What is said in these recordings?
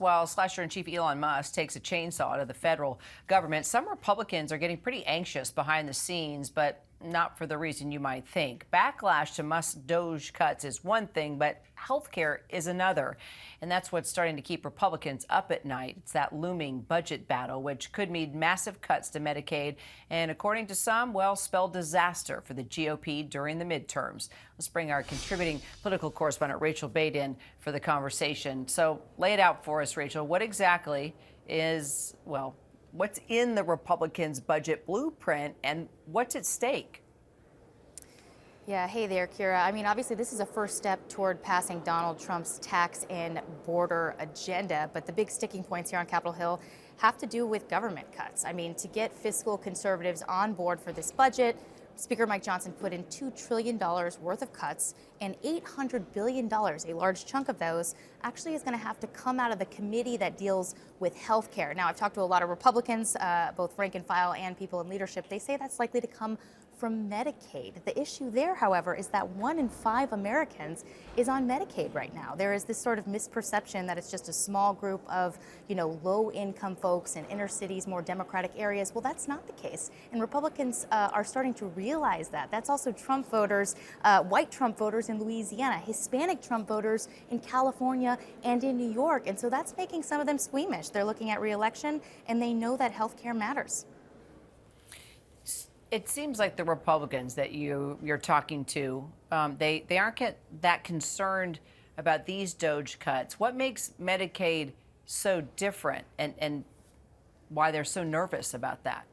While slasher-in-chief Elon Musk takes a chainsaw to the federal government, some Republicans are getting pretty anxious behind the scenes, but not for the reason you might think. Backlash to Musk's DOGE cuts is one thing, but healthcare is another. And that's what's starting to keep Republicans up at night. It's that looming budget battle, which could mean massive cuts to Medicaid and, according to some, well, spell disaster for the GOP during the midterms. Let's bring our contributing political correspondent Rachel Bate in for the conversation. So lay it out for us, Rachel. What exactly is, well, what's in the Republicans' budget blueprint and what's at stake? Yeah, hey there, Kira. I mean, obviously, this is a first step toward passing Donald Trump's tax and border agenda. But the big sticking points here on Capitol Hill have to do with government cuts. I mean, to get fiscal conservatives on board for this budget, Speaker Mike Johnson put in $2 trillion worth of cuts, and $800 billion, a large chunk of those, actually is going to have to come out of the committee that deals with health care. Now, I've talked to a lot of Republicans, both rank and file and people in leadership. They say that's likely to come from Medicaid. The issue there, however, is that 1 in 5 Americans is on Medicaid right now. There is this sort of misperception that it's just a small group of, low-income folks in inner cities, more Democratic areas. Well, that's not the case. And Republicans are starting to realize that. That's also Trump voters, white Trump voters in Louisiana, Hispanic Trump voters in California and in New York. And so that's making some of them squeamish. They're looking at re-election, and they know that health care matters. It seems like the Republicans that you're talking to, they aren't that concerned about these DOGE cuts. What makes Medicaid so different, and why they're so nervous about that?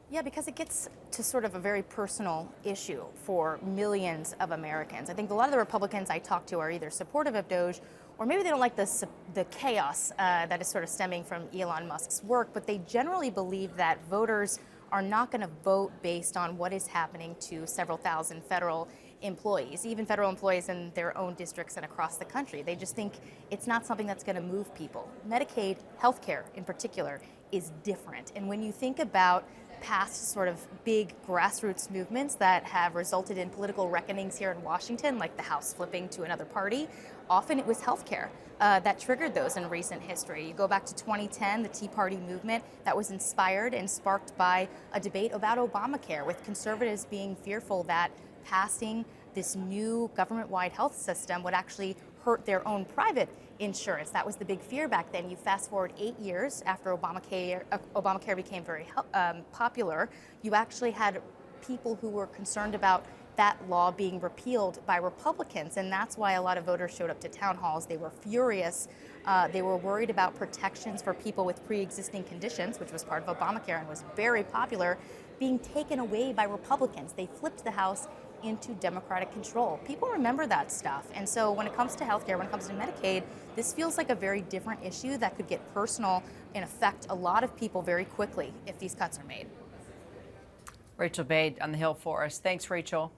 Yeah, because it gets to sort of a very personal issue for millions of Americans. I think a lot of the Republicans I talk to are either supportive of DOGE, or maybe they don't like the chaos that is sort of stemming from Elon Musk's work, but they generally believe that voters are not going to vote based on what is happening to several thousand federal employees, even federal employees in their own districts and across the country. They just think it's not something that's going to move people. Medicaid, healthcare in particular, is different. And when you think about past sort of big grassroots movements that have resulted in political reckonings here in Washington, like the House flipping to another party, often it was healthcare that triggered those in recent history. You go back to 2010, the Tea Party movement that was inspired and sparked by a debate about Obamacare, with conservatives being fearful that passing this new government-wide health system would actually hurt their own private insurance. That was the big fear back then. You fast forward 8 years after Obamacare became very popular, you actually had people who were concerned about that law being repealed by Republicans, and that's why a lot of voters showed up to town halls. They were furious. They were worried about protections for people with pre-existing conditions, which was part of Obamacare and was very popular, being taken away by Republicans. They flipped the House into Democratic control. People remember that stuff. And so when it comes to healthcare, when it comes to Medicaid, this feels like a very different issue that could get personal and affect a lot of people very quickly if these cuts are made. Rachel Bate on the Hill for us. Thanks, Rachel.